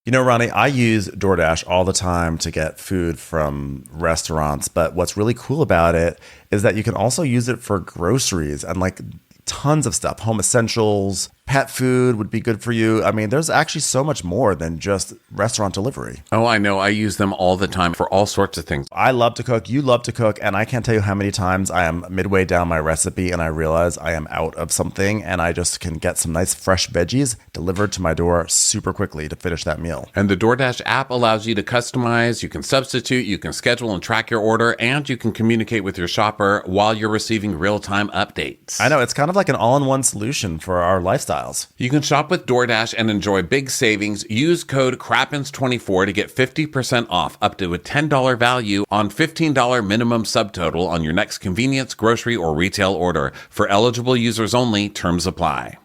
You know, Ronnie, I use DoorDash all the time to get food from restaurants, but what's really cool about it is that you can also use it for groceries and like tons of stuff. Home essentials, pet food would be good for you. I mean, there's actually so much more than just restaurant delivery. Oh, I know. I use them all the time for all sorts of things. I love to cook. You love to cook. And I can't tell you how many times I am midway down my recipe and I realize I am out of something and I just can get some nice fresh veggies delivered to my door super quickly to finish that meal. And the DoorDash app allows you to customize, you can substitute, you can schedule and track your order, and you can communicate with your shopper while you're receiving real-time updates. I know. It's kind of like an all-in-one solution for our lifestyles. You can shop with DoorDash and enjoy big savings. Use code CRAPPENS24 to get 50% off up to a $10 value on $15 minimum subtotal on your next convenience, grocery, or retail order. For eligible users only, terms apply.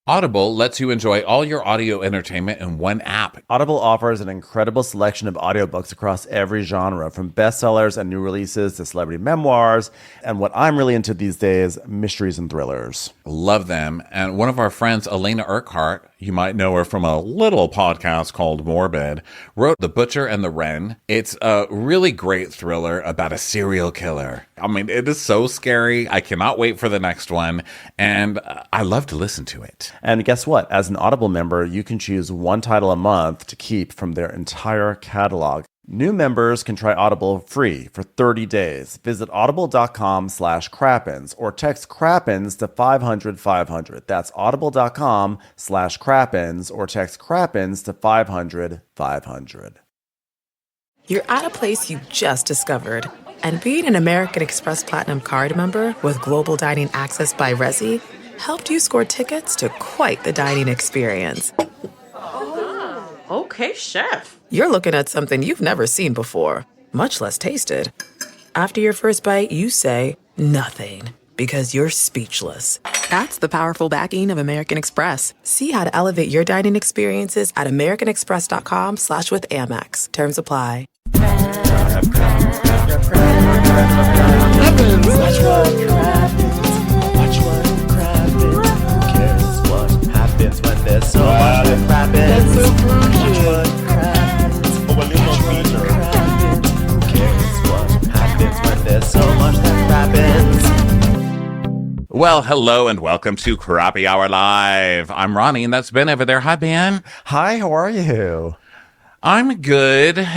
Audible lets you enjoy all your audio entertainment in one app. Audible offers an incredible selection of audiobooks across every genre, from bestsellers and new releases to celebrity memoirs, and what I'm really into these days, mysteries and thrillers. Love them. And one of our friends, Elena Urquhart, you might know her from a little podcast called Morbid, wrote The Butcher and the Wren. It's a really great thriller about a serial killer. I mean, it is so scary. I cannot wait for the next one. And I love to listen to it. And guess what? As an Audible member, you can choose one title a month to keep from their entire catalog. New members can try Audible free for 30 days. Visit audible.com/crappens or text crappens to 500-500. That's audible.com/crappens or text crappens to 500-500. You're at a place you just discovered. And being an American Express Platinum card member with global dining access by Resi helped you score tickets to quite the dining experience. Oh, okay, chef. You're looking at something you've never seen before, much less tasted. After your first bite, you say nothing because you're speechless. That's the powerful backing of American Express. See how to elevate your dining experiences at americanexpress.com/with-Amex. Terms apply. There's so much that happens. Watch what happens. Who cares what happens when there's so much that happens? Well, hello and welcome to Crappy Hour Live. I'm Ronnie, and that's Ben over there. Hi, Ben. Hi, how are you? I'm good.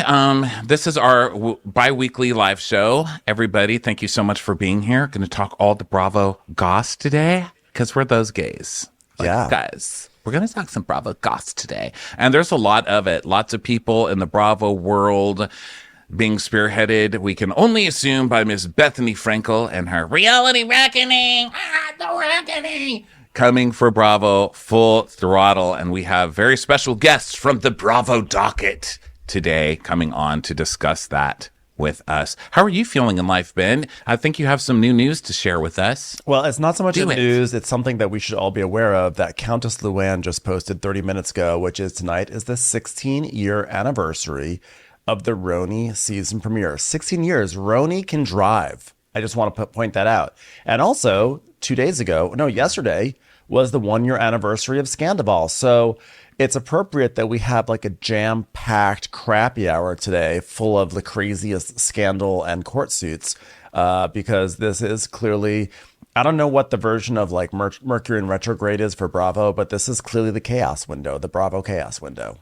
This is our bi-weekly live show. Everybody, thank you so much for being here. Going to talk all the Bravo goss today, because we're those gays. Yeah. Guys. We're going to talk some Bravo goss today. And there's a lot of it. Lots of people in the Bravo world being spearheaded, we can only assume, by Miss Bethany Frankel and her reality reckoning. The reckoning. Coming for Bravo full throttle. And we have very special guests from the Bravo Docket today coming on to discuss that with us. How are you feeling in life, Ben? I think you have some new news to share with us. Well, it's not so much news. It's something that we should all be aware of that Countess Luann just posted 30 minutes ago, which is tonight is the 16-year anniversary of the Roni season premiere. 16 years. Roni can drive. I just want to point that out. And also, yesterday was the 1-year anniversary of Scandival. So it's appropriate that we have like a jam-packed crappy hour today full of the craziest scandal and court suits because this is clearly, I don't know what the version of like Mercury in retrograde is for Bravo, but this is clearly the chaos window, the Bravo chaos window.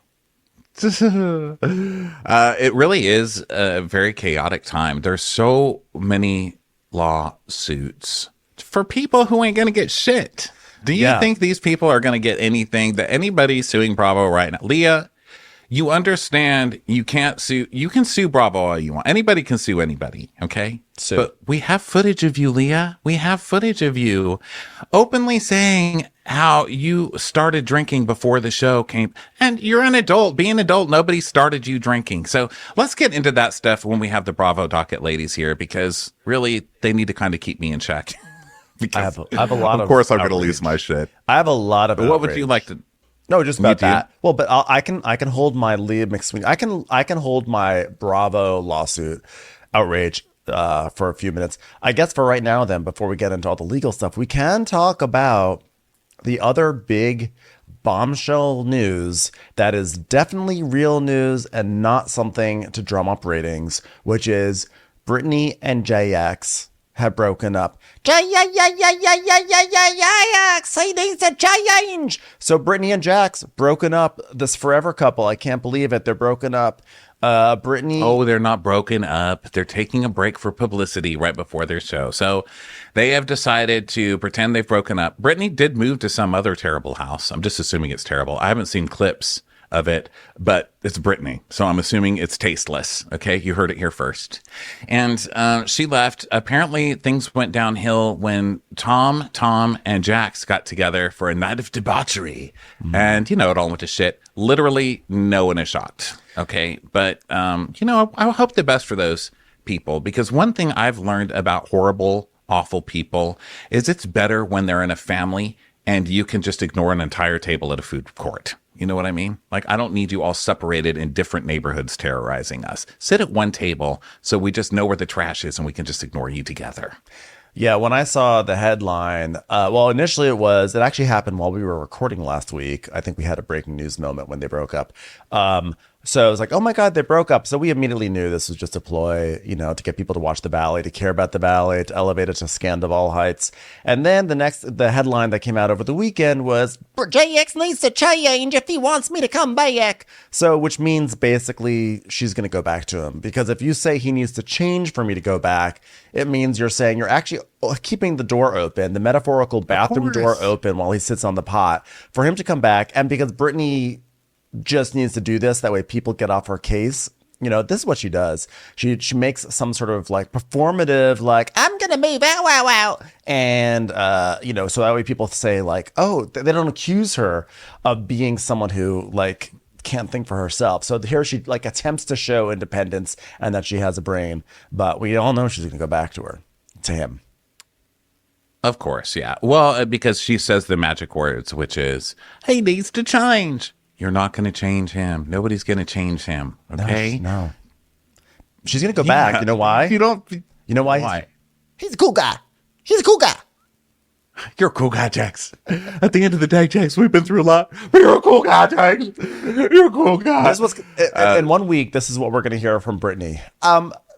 It really is a very chaotic time. There's so many lawsuits for people who ain't going to get shit. Do you think these people are going to get anything that anybody suing Bravo right now? Leah, you understand you can't sue. You can sue Bravo all you want. Anybody can sue anybody, okay? But we have footage of you, Leah. We have footage of you openly saying how you started drinking before the show came. And you're an adult. Being an adult, nobody started you drinking. So let's get into that stuff when we have the Bravo Docket ladies here, because really they need to kind of keep me in check. I have a lot of. Of course, I'm going to lose my shit. I have a lot of. What would you like to? No, just about that. Well, but I can hold my Leah McSweeney. I can hold my Bravo lawsuit outrage for a few minutes. I guess for right now, then, before we get into all the legal stuff, we can talk about the other big bombshell news that is definitely real news and not something to drum up ratings, which is Brittany and JX have broken up. JX, he needs a change. So Brittany and Jax broken up, this forever couple. I can't believe it. They're broken up. Brittany. Oh, they're not broken up. They're taking a break for publicity right before their show. So they have decided to pretend they've broken up. Brittany did move to some other terrible house. I'm just assuming it's terrible. I haven't seen clips of it, but it's Brittany. So I'm assuming it's tasteless. Okay. You heard it here first. And she left. Apparently things went downhill when Tom, and Jax got together for a night of debauchery. And, it all went to shit. Literally no one is shocked. Okay. But, I hope the best for those people, because one thing I've learned about horrible, awful people is it's better when they're in a family and you can just ignore an entire table at a food court. You know what I mean? Like, I don't need you all separated in different neighborhoods terrorizing us. Sit at one table so we just know where the trash is and we can just ignore you together. Yeah, when I saw the headline, initially it actually happened while we were recording last week. I think we had a breaking news moment when they broke up. So I was like, oh my God, they broke up. So we immediately knew this was just a ploy, to get people to watch the ballet, to care about the ballet, to elevate it to scandal heights. And then the headline that came out over the weekend was, JX needs to change if he wants me to come back. So, which means basically she's going to go back to him. Because if you say he needs to change for me to go back, it means you're saying you're actually keeping the door open, the metaphorical bathroom door open while he sits on the pot for him to come back. And because Brittany just needs to do this, that way people get off her case. This is what she does. She makes some sort of like performative, like, I'm gonna move out. And so that way people say like, oh, they don't accuse her of being someone who like can't think for herself. So here she like attempts to show independence and that she has a brain, but we all know she's gonna go back to him. Of course, yeah. Well, because she says the magic words, which is, he needs to change. You're not going to change him. Nobody's going to change him. Okay? No. She's going to go back. You know why? You don't. You know why? Why? He's a cool guy. He's a cool guy. You're a cool guy, Jax. At the end of the day, Jax, we've been through a lot. But you're a cool guy, Jax. You're a cool guy. In 1 week, this is what we're going to hear from Brittany.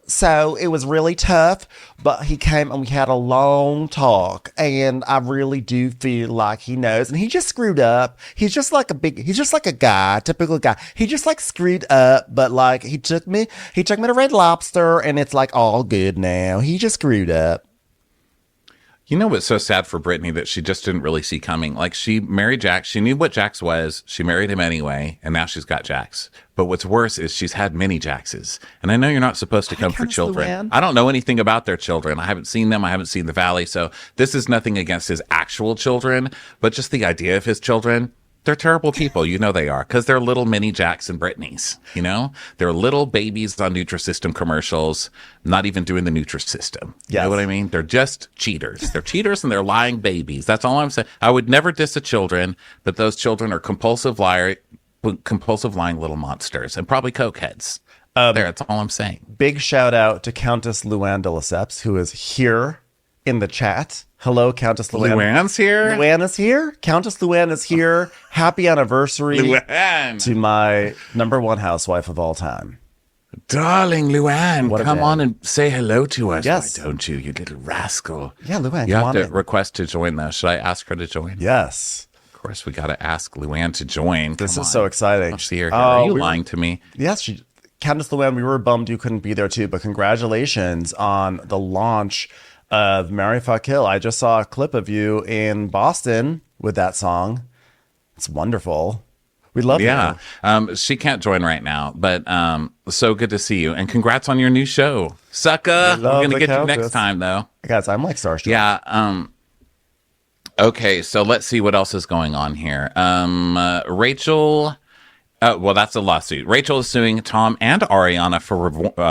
So it was really tough, but he came and we had a long talk, and I really do feel like he knows, and he just screwed up. He's just like a guy, typical guy. He just like screwed up, but like he took me to Red Lobster, and it's like all good now. He just screwed up. You know what's so sad for Brittany that she just didn't really see coming? Like, she married Jax. She knew what Jax was. She married him anyway, and now she's got Jax. But what's worse is she's had many Jaxes. And I know you're not supposed to come for children. I don't know anything about their children. I haven't seen them. I haven't seen the Valley. So this is nothing against his actual children, but just the idea of his children. They're terrible people. You know they are, because they're little mini Jacks and Brittany's. They're little babies on Nutrisystem commercials, not even doing the Nutrisystem. You know what I mean? They're just cheaters. They're cheaters and they're lying babies. That's all I'm saying. I would never diss the children, but those children are compulsive lying little monsters and probably cokeheads. That's all I'm saying. Big shout out to Countess Luann de Lesseps, who is here in the chat. Hello, Countess Luann. Luann's here? Luann is here. Countess Luann is here. Happy anniversary to my number one housewife of all time. Darling Luann, come on and say hello to us. Yes. Why don't you little rascal? Yeah, Luann, you come have on to in. request to join, though. Should I ask her to join? Yes. Of course, we got to ask Luann to join. This is so exciting. I'll see her here. Are you lying to me? Yes, Countess Luann, we were bummed you couldn't be there too, but congratulations on the launch of Marry Fuck Kill. I just saw a clip of you in Boston with that song. It's wonderful. We love you. She can't join right now, but so good to see you. And congrats on your new show. Sucka. We're going to get you next time, though. Guys, I'm like starstruck. Yeah. Okay, so let's see what else is going on here. Rachel... well, that's a lawsuit. Rachel is suing Tom and Ariana for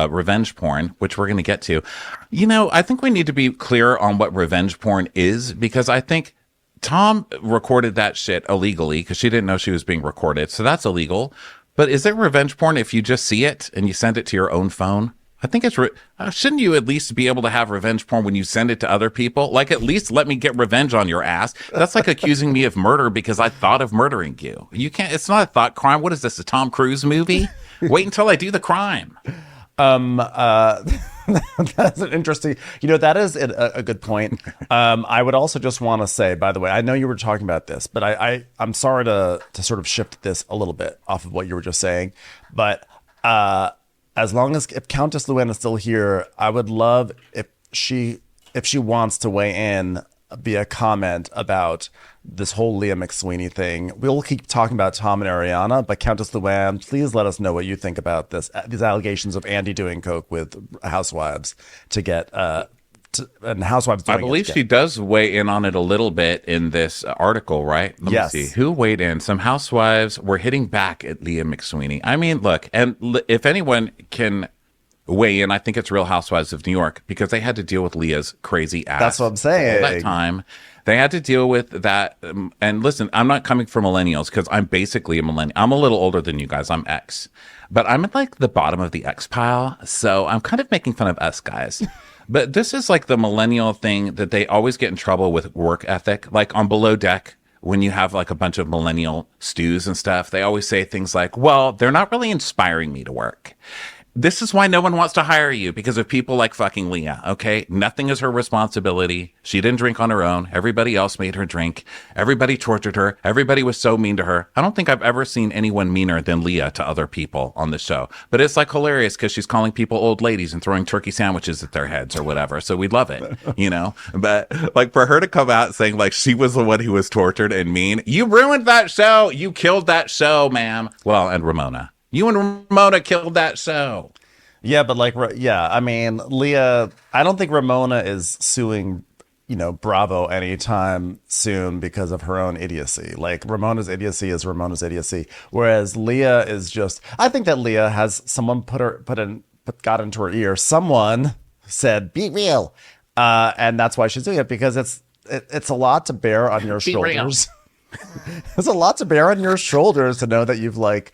revenge porn, which we're going to get to. I think we need to be clear on what revenge porn is, because I think Tom recorded that shit illegally because she didn't know she was being recorded. So that's illegal. But is it revenge porn if you just see it and you send it to your own phone? I think it's, shouldn't you at least be able to have revenge porn when you send it to other people? Like, at least let me get revenge on your ass. That's like accusing me of murder because I thought of murdering you. You can't, it's not a thought crime. What is this, a Tom Cruise movie? Wait until I do the crime. That's an interesting, that is a good point. I would also just want to say, by the way, I know you were talking about this, but I'm sorry to sort of shift this a little bit off of what you were just saying, but, as long as if Countess Luann is still here, I would love if she wants to weigh in via comment about this whole Leah McSweeney thing. We'll keep talking about Tom and Ariana, but Countess Luann, please let us know what you think about these allegations of Andy doing coke with housewives to get and housewives doing I believe she does weigh in on it a little bit in this article, right? Let me see. Who weighed in? Some housewives were hitting back at Leah McSweeney. I mean, look, and if anyone can weigh in, I think it's Real Housewives of New York, because they had to deal with Leah's crazy ass. That's what I'm saying. All that time. They had to deal with that. And listen, I'm not coming from millennials because I'm basically a millennial. I'm a little older than you guys. I'm X. But I'm at like the bottom of the X pile. So I'm kind of making fun of us guys. But this is like the millennial thing that they always get in trouble with work ethic. Like on Below Deck, when you have like a bunch of millennial stews and stuff, they always say things like, well, they're not really inspiring me to work. This is why no one wants to hire you, because of people like fucking Leah, okay? Nothing is her responsibility. She didn't drink on her own. Everybody else made her drink. Everybody tortured her. Everybody was so mean to her. I don't think I've ever seen anyone meaner than Leah to other people on the show. But it's like hilarious because she's calling people old ladies and throwing turkey sandwiches at their heads or whatever. So we love it, But like for her to come out saying like she was the one who was tortured and mean, you ruined that show. You killed that show, ma'am. Well, and Ramona. You and Ramona killed that show. Yeah, but I mean, Leah, I don't think Ramona is suing, Bravo anytime soon because of her own idiocy. Like Ramona's idiocy is Ramona's idiocy. Whereas Leah is just, I think that Leah has someone got into her ear. Someone said, be real. And that's why she's doing it, because it's a lot to bear on your shoulders. It's a lot to bear on your shoulders to know that you've like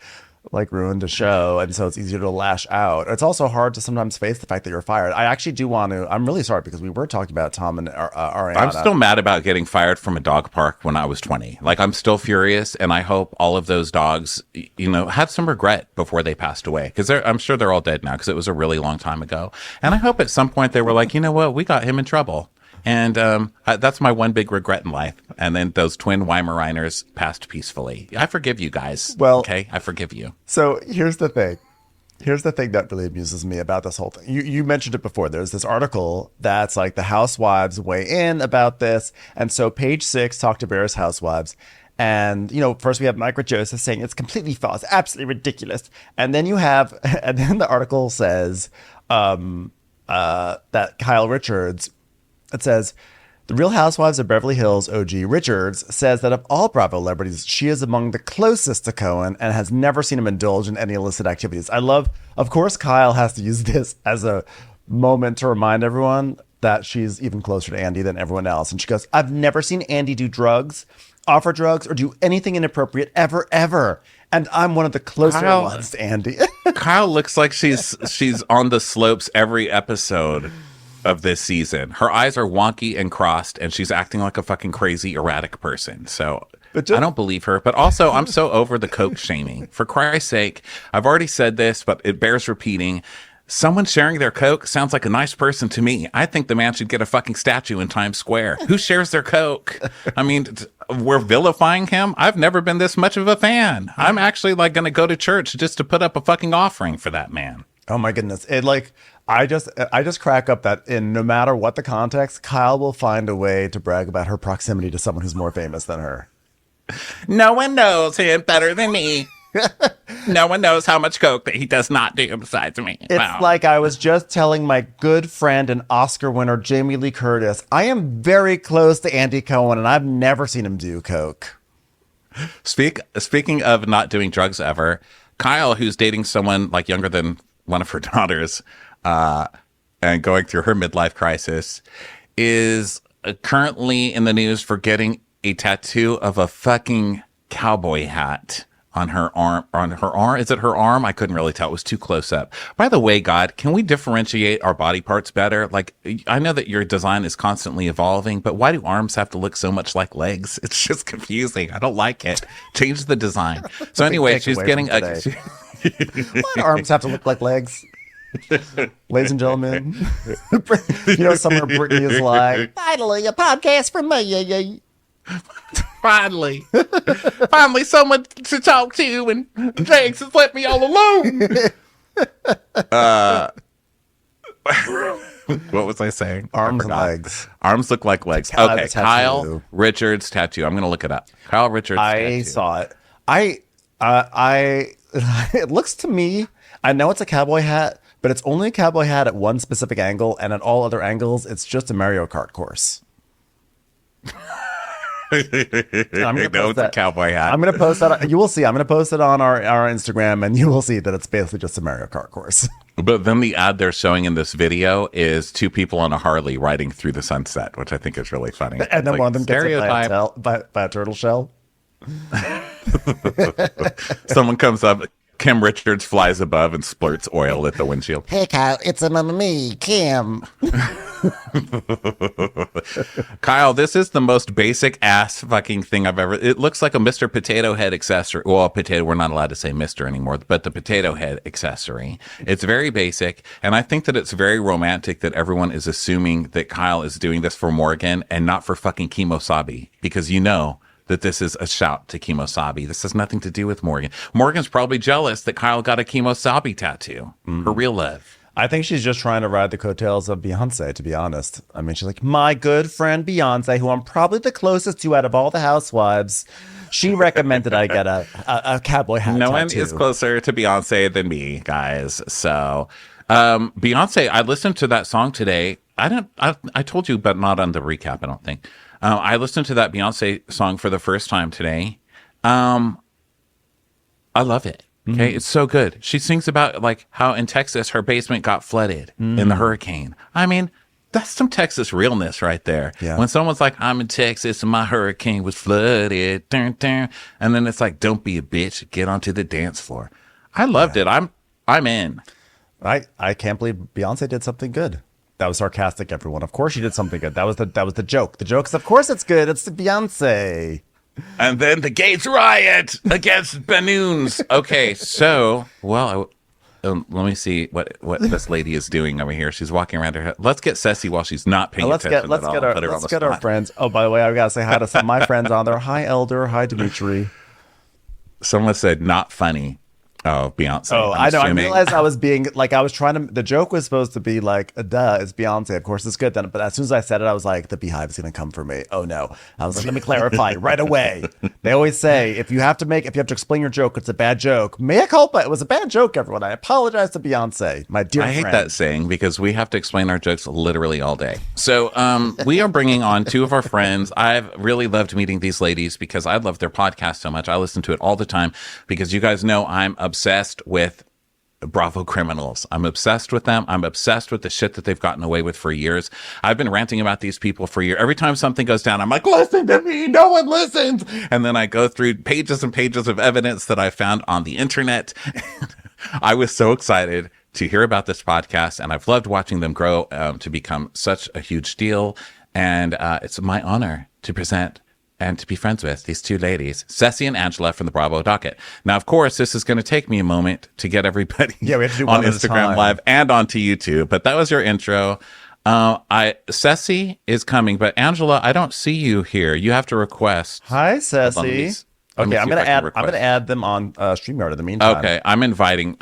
ruined a show, and so it's easier to lash out. It's also hard to sometimes face the fact that you're fired. I actually do want to, I'm really sorry, because we were talking about Tom and Ariana. I'm still mad about getting fired from a dog park when I was 20. Like, I'm still furious, and I hope all of those dogs, had some regret before they passed away, because I'm sure they're all dead now, because it was a really long time ago. And I hope at some point they were like, you know what, we got him in trouble. And that's my one big regret in life. And then those twin Weimaraners passed peacefully. I forgive you guys. Well, okay, I forgive you. So here's the thing. Here's the thing that really amuses me about this whole thing. You mentioned it before. There's this article that's like the housewives weigh in about this. And so Page 6 talked to various housewives. And, first we have Micah Joseph saying it's completely false, absolutely ridiculous. And then the article says that Kyle Richards, it says, the Real Housewives of Beverly Hills OG Richards says that of all Bravo celebrities, she is among the closest to Cohen and has never seen him indulge in any illicit activities. I love, of course, Kyle has to use this as a moment to remind everyone that she's even closer to Andy than everyone else. And she goes, I've never seen Andy do drugs, offer drugs, or do anything inappropriate ever. And I'm one of the closer ones to Andy. Kyle looks like she's on the slopes every episode of this season. Her eyes are wonky and crossed, and she's acting like a fucking crazy, erratic person. So I don't believe her. But also, I'm so over the coke shaming. For Christ's sake, I've already said this, but it bears repeating. Someone sharing their coke sounds like a nice person to me. I think the man should get a fucking statue in Times Square. Who shares their coke? I mean, we're vilifying him. I've never been this much of a fan. I'm actually like going to go to church just to put up a fucking offering for that man. Oh my goodness. I just crack up that in no matter what the context, Kyle will find a way to brag about her proximity to someone who's more famous than her. No one knows him better than me. No one knows how much coke that he does not do besides me. It's like I was just telling my good friend and Oscar winner Jamie Lee Curtis, I am very close to Andy Cohen and I've never seen him do coke. Speaking of not doing drugs ever, Kyle, who's dating someone like younger than one of her daughters, and going through her midlife crisis, is currently in the news for getting a tattoo of a fucking cowboy hat on her arm. Is it her arm? I couldn't really tell. It was too close up. By the way, God, can we differentiate our body parts better? Like, I know that your design is constantly evolving, but why do arms have to look so much like legs? It's just confusing. I don't like it. Change the design. So anyway, she's getting why do arms have to look like legs? Ladies and gentlemen, somewhere Brittany is like, finally, a podcast for me. Finally, someone to talk to, and James has left me all alone. What was I saying? Arms and legs. Arms look like legs. Okay, Kyle Richards tattoo. I'm gonna look it up. Kyle Richards. I saw it. It looks to me. I know it's a cowboy hat, but it's only a cowboy hat at one specific angle, and at all other angles, it's just a Mario Kart course. I'm gonna post that. A cowboy hat. I'm gonna post that. You will see. I'm gonna post it on our Instagram, and you will see that it's basically just a Mario Kart course. But then the ad they're showing in this video is two people on a Harley riding through the sunset, which I think is really funny. And then one of them gets hit by a turtle shell. Someone comes up. Kim Richards flies above and splurts oil at the windshield. Hey, Kyle, it's me, Kim. Kyle, this is the most basic ass fucking thing I've ever. It looks like a Mr. Potato Head accessory. Well, potato. We're not allowed to say Mr. anymore, but the Potato Head accessory. It's very basic, and I think that it's very romantic that everyone is assuming that Kyle is doing this for Morgan and not for fucking Kimosabi, because that this is a shout to Kimosabi. This has nothing to do with Morgan. Morgan's probably jealous that Kyle got a Kimosabi tattoo. Her real love. I think she's just trying to ride the coattails of Beyonce, to be honest. I mean, she's like, my good friend Beyonce, who I'm probably the closest to out of all the housewives. She recommended I get a cowboy hat No tattoo. one is closer to Beyonce than me, guys. So, Beyonce, I listened to that song today. I told you, but not on the recap, I don't think. I listened to that Beyonce song for the first time today. I love it. Okay. Mm-hmm. It's so good. She sings about like how in Texas, her basement got flooded in the hurricane. I mean, that's some Texas realness right there. Yeah. When someone's like, I'm in Texas and my hurricane was flooded. Dun, dun, and then it's like, don't be a bitch. Get onto the dance floor. I loved it. I'm in. I can't believe Beyonce did something good. That was sarcastic, everyone. Of course she did something good. That was the joke. The joke is, of course it's good. It's the Beyonce. And then the gays riot against balloons. Okay, so, well, let me see what this lady is doing over here. She's walking around her head. Let's get Cesie while she's not paying attention let's get our friends. Oh, by the way, I've got to say hi to some of my friends on there. Hi, Elder. Hi, Dimitri. Someone said not funny. Oh, Beyonce. Oh, I know. I realized I was being like, I was trying to. The joke was supposed to be like, duh, it's Beyonce. Of course, it's good. Then, but as soon as I said it, I was like, the beehive is going to come for me. Oh no! I was like, let me clarify right away. They always say if you have to explain your joke, it's a bad joke. Mea culpa. It was a bad joke, everyone. I apologize to Beyonce, my dear friend. I hate that saying because we have to explain our jokes literally all day. So, we are bringing on two of our friends. I've really loved meeting these ladies because I love their podcast so much. I listen to it all the time because you guys know I'm obsessed with Bravo criminals. I'm obsessed with them. I'm obsessed with the shit that they've gotten away with for years. I've been ranting about these people for years. Every time something goes down, I'm like, listen to me. No one listens. And then I go through pages and pages of evidence that I found on the internet. I was so excited to hear about this podcast, and I've loved watching them grow to become such a huge deal. And it's my honor to present and to be friends with these two ladies, Cesie and Angela from the Bravo Docket. Now, of course, this is going to take me a moment to get everybody we have to do on Instagram Live and onto YouTube, but that was your intro. Cesie is coming, but Angela, I don't see you here. You have to request. Hi, Cesie. Okay, I'm gonna add them on StreamYard in the meantime. Okay, I'm inviting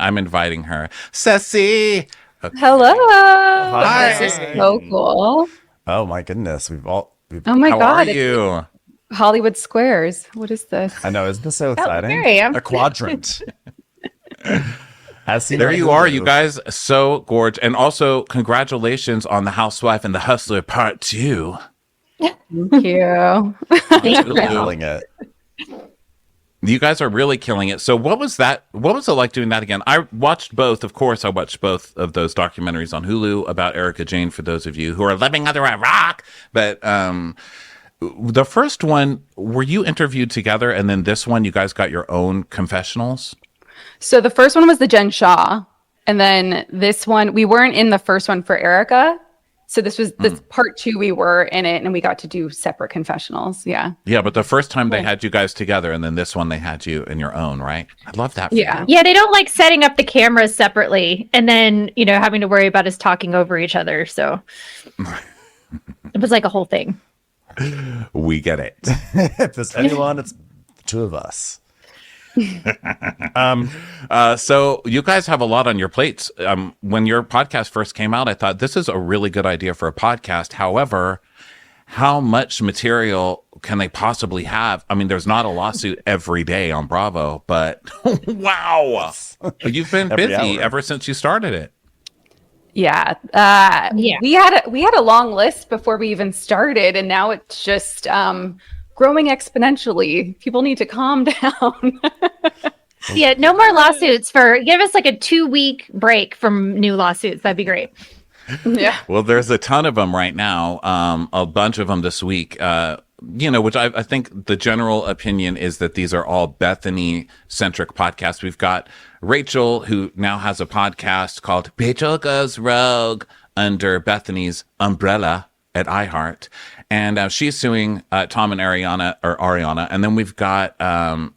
her. Cesie. Okay. Hello. Hi. This is so cool. Oh my goodness, oh my How God. Are you? Hollywood Squares. What is this? I know, isn't this so exciting? Here I am. A quadrant. There you are, you guys. So gorgeous. And also, congratulations on The Housewife and The Hustler Part 2. Thank you. Killing it. You guys are really killing it. So what was that? What was it like doing that again? I watched both. Of course, I watched both of those documentaries on Hulu about Erica Jane, for those of you who are living under a rock. But the first one, were you interviewed together, and then this one, you guys got your own confessionals? So the first one was the Jen Shaw. And then this one, we weren't in the first one for Erica. So this was this part 2, we were in it, and we got to do separate confessionals. Yeah. Yeah, but the first time they had you guys together, and then this one they had you in your own, right? I love that. For Yeah. you. Yeah, they don't like setting up the cameras separately and then, having to worry about us talking over each other. So it was like a whole thing. We get it. If there's anyone, it's the 2 of us. So you guys have a lot on your plates. When your podcast first came out, I thought this is a really good idea for a podcast. However, how much material can they possibly have? I mean, there's not a lawsuit every day on Bravo, but wow, you've been busy ever since you started it. Yeah. Yeah. We had a long list before we even started, and now it's just growing exponentially. People need to calm down. Yeah, no more lawsuits give us like a 2-week break from new lawsuits. That'd be great. Yeah. Well, there's a ton of them right now, a bunch of them this week, which I think the general opinion is that these are all Bethany-centric podcasts. We've got Rachel, who now has a podcast called Rachel Goes Rogue under Bethany's umbrella at iHeart. And she's suing Tom and Ariana. And then we've got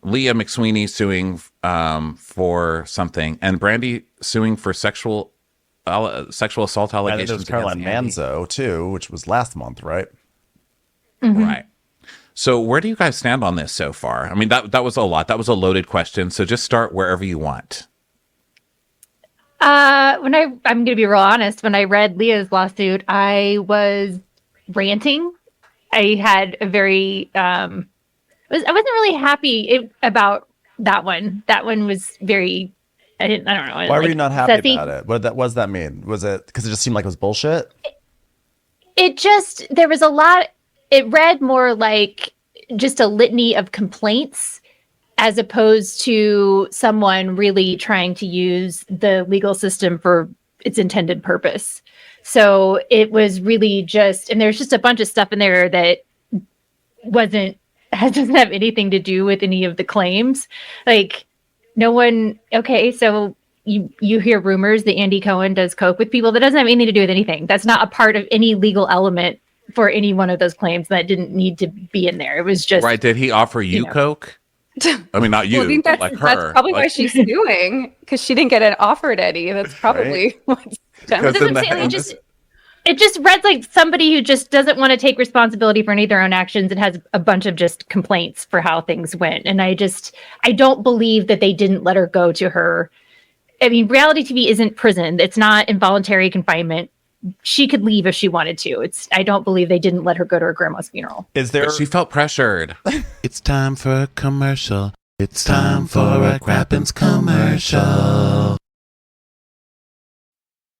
Leah McSweeney suing for something, and Brandi suing for sexual assault allegations. And there's Caroline Manzo too, which was last month, right? Mm-hmm. Right. So where do you guys stand on this so far? I mean, that was a lot. That was a loaded question. So just start wherever you want. I'm going to be real honest. When I read Leah's lawsuit, I was ranting. I had a very, I wasn't really happy about that one. That one was very, I don't know. Why were you not happy about it? What does that mean? Was it because it just seemed like it was bullshit? There was a lot, it read more like just a litany of complaints as opposed to someone really trying to use the legal system for its intended purpose. So it was really just, and there's just a bunch of stuff in there that doesn't have anything to do with any of the claims. Like no one, okay, so you hear rumors that Andy Cohen does coke with people. That doesn't have anything to do with anything. That's not a part of any legal element for any one of those claims. That didn't need to be in there. It was just right. Did he offer you coke? I mean, not you, I think but like her. That's probably why she's suing, because she didn't get an offered any. That's probably what's done. It just read like somebody who just doesn't want to take responsibility for any of their own actions and has a bunch of just complaints for how things went. And I don't believe that they didn't let her go to her. I mean, reality TV isn't prison. It's not involuntary confinement. She could leave if she wanted to. I don't believe they didn't let her go to her grandma's funeral. But she felt pressured. It's time for a commercial. It's time for a Crappens commercial.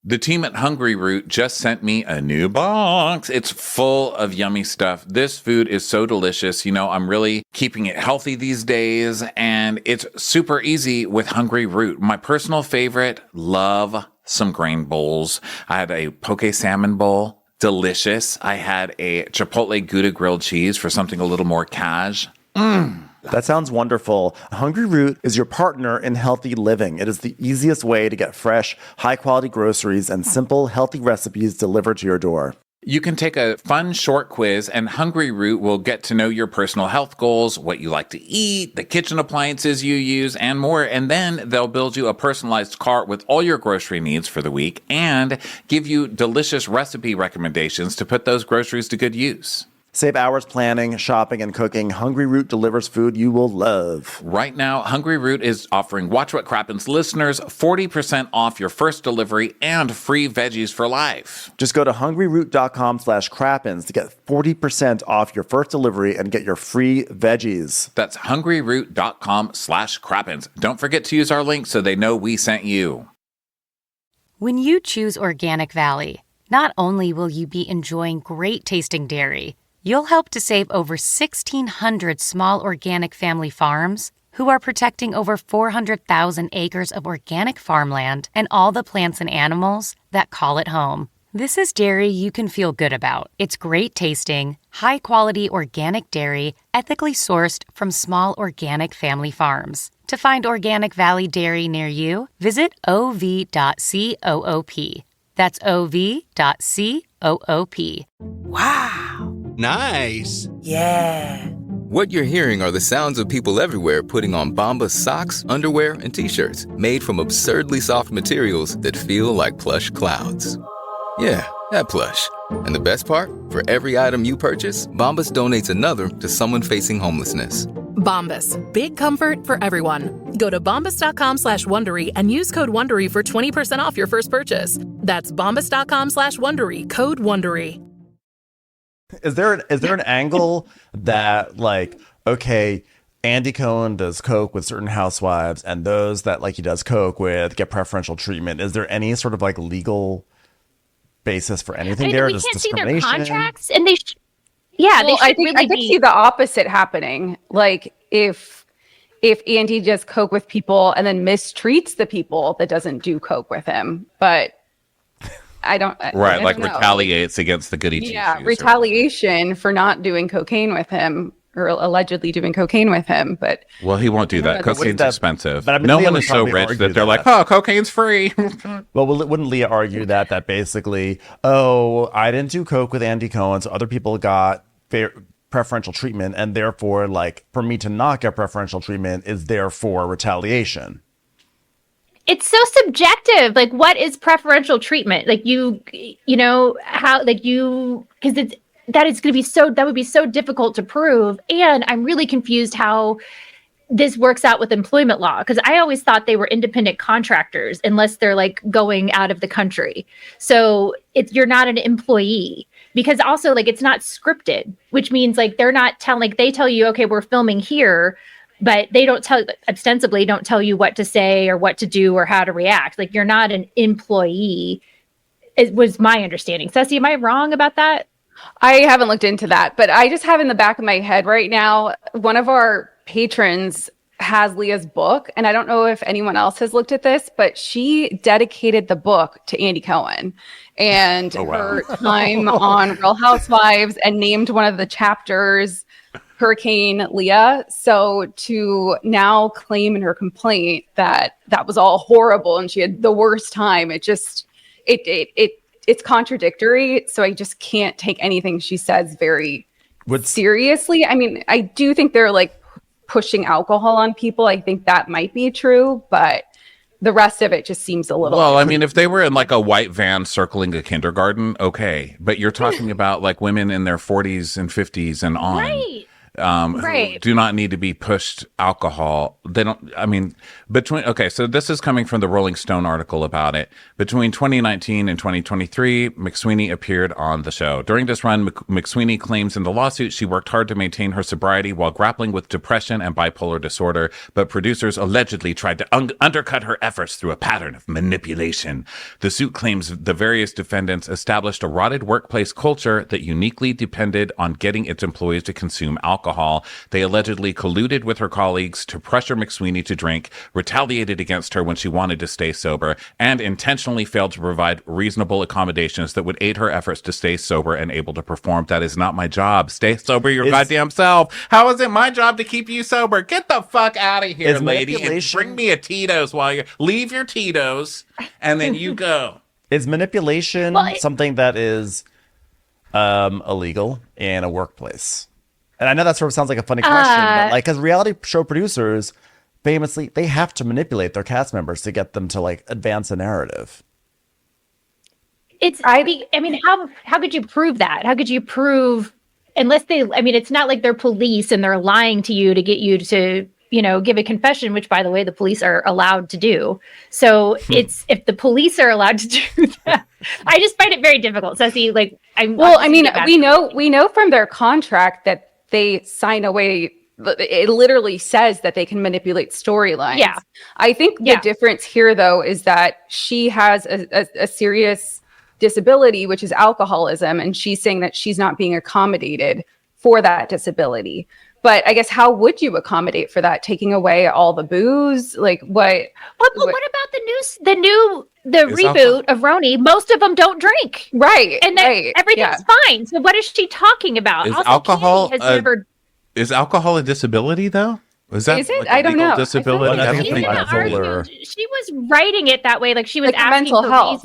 The team at Hungry Root just sent me a new box. It's full of yummy stuff. This food is so delicious. I'm really keeping it healthy these days, and it's super easy with Hungry Root. My personal favorite, love some grain bowls. I had a poke salmon bowl, delicious. I had a Chipotle Gouda grilled cheese for something a little more cash. That sounds wonderful. Hungry Root is your partner in healthy living. It is the easiest way to get fresh, high-quality groceries and simple, healthy recipes delivered to your door. You can take a fun short quiz, and Hungry Root will get to know your personal health goals, what you like to eat, the kitchen appliances you use, and more. And then they'll build you a personalized cart with all your grocery needs for the week and give you delicious recipe recommendations to put those groceries to good use. Save hours planning, shopping, and cooking. Hungry Root delivers food you will love. Right now, Hungry Root is offering Watch What Crappens listeners 40% off your first delivery and free veggies for life. Just go to hungryroot.com/crappens to get 40% off your first delivery and get your free veggies. That's hungryroot.com/crappens. Don't forget to use our link so they know we sent you. When you choose Organic Valley, not only will you be enjoying great tasting dairy, you'll help to save over 1,600 small organic family farms who are protecting over 400,000 acres of organic farmland and all the plants and animals that call it home. This is dairy you can feel good about. It's great tasting, high-quality organic dairy, ethically sourced from small organic family farms. To find Organic Valley Dairy near you, visit ov.coop. That's ov.coop. Wow. Nice. Yeah. What you're hearing are the sounds of people everywhere putting on Bombas socks, underwear, and T-shirts made from absurdly soft materials that feel like plush clouds. Yeah, that plush. And the best part? For every item you purchase, Bombas donates another to someone facing homelessness. Bombas. Big comfort for everyone. Go to bombas.com/Wondery and use code Wondery for 20% off your first purchase. That's bombas.com/Wondery, code Wondery. Is there an angle that, like, okay, Andy Cohen does coke with certain housewives, and those that, like, he does coke with get preferential treatment? Is there any sort of, like, legal basis for anything there? We Just can't see their discrimination? contracts, and they well, I could see the opposite happening. Like, if Andy does coke with people and then mistreats the people that doesn't do coke with him, but I don't Right, I like don't know. retaliates against the goody two Yeah, shoes. retaliation for not doing cocaine with him, or allegedly doing cocaine with him. But Well, he won't do that. But Cocaine's expensive. But I mean, no Leah one would is so probably rich argue that they're like, that. oh, cocaine's free. Well, wouldn't Leah argue that basically, oh, I didn't do coke with Andy Cohen, so other people got preferential treatment, and therefore, like, for me to not get preferential treatment is therefore retaliation. It's so subjective. Like, what is preferential treatment? Like, you know, how, like, because that would be so difficult to prove. And I'm really confused how this works out with employment law, because I always thought they were independent contractors unless they're, like, going out of the country. So you're not an employee, because also, like, it's not scripted, which means, like, they're not like, they tell you, okay, we're filming here, but they ostensibly don't tell you what to say or what to do or how to react. Like, you're not an employee. It was my understanding. Cesie, am I wrong about that? I haven't looked into that, but I just have in the back of my head right now, one of our patrons has Leah's book, and I don't know if anyone else has looked at this, but she dedicated the book to Andy Cohen and her time on Real Housewives, and named one of the chapters Hurricane Leah. So to now claim in her complaint that that was all horrible and she had the worst time, it's contradictory. So I just can't take anything she says very seriously. I mean, I do think they're, like, pushing alcohol on people. I think that might be true, but the rest of it just seems a little. Well, I mean, if they were in, like, a white van circling a kindergarten, okay. But you're talking about, like, women in their 40s and 50s and on. Right. Who do not need to be pushed alcohol. They don't, I mean, so this is coming from the Rolling Stone article about it. Between 2019 and 2023, McSweeney appeared on the show. During this run, McSweeney claims in the lawsuit she worked hard to maintain her sobriety while grappling with depression and bipolar disorder, but producers allegedly tried to undercut her efforts through a pattern of manipulation. The suit claims the various defendants established a rotted workplace culture that uniquely depended on getting its employees to consume alcohol. They allegedly colluded with her colleagues to pressure McSweeney to drink, retaliated against her when she wanted to stay sober, and intentionally failed to provide reasonable accommodations that would aid her efforts to stay sober and able to perform. That is not my job. Stay sober your goddamn self. How is it my job to keep you sober? Get the fuck out of here, lady, and bring me a Tito's leave your Tito's, and then you go. Is manipulation something that is illegal in a workplace? And I know that sort of sounds like a funny question, but, like, because reality show producers famously, they have to manipulate their cast members to get them to, like, advance a narrative. I mean, how could you prove that? How could you prove, unless it's not like they're police and they're lying to you to get you to, give a confession, which, by the way, the police are allowed to do. So if the police are allowed to do that, I just find it very difficult. Cesie, we know from their contract that they sign away. It literally says that they can manipulate storylines. Yeah. I think the difference here, though, is that she has a serious disability, which is alcoholism, and she's saying that she's not being accommodated for that disability. But I guess how would you accommodate for that? Taking away all the booze? Like what? What about the reboot of Roni? Most of them don't drink. Right. And then everything's fine. So what is she talking about? Is Also, alcohol Candy has never... Is alcohol a disability though? Is it? Like I don't know. Disability. I think She was writing it that way, like she was like asking mental for health,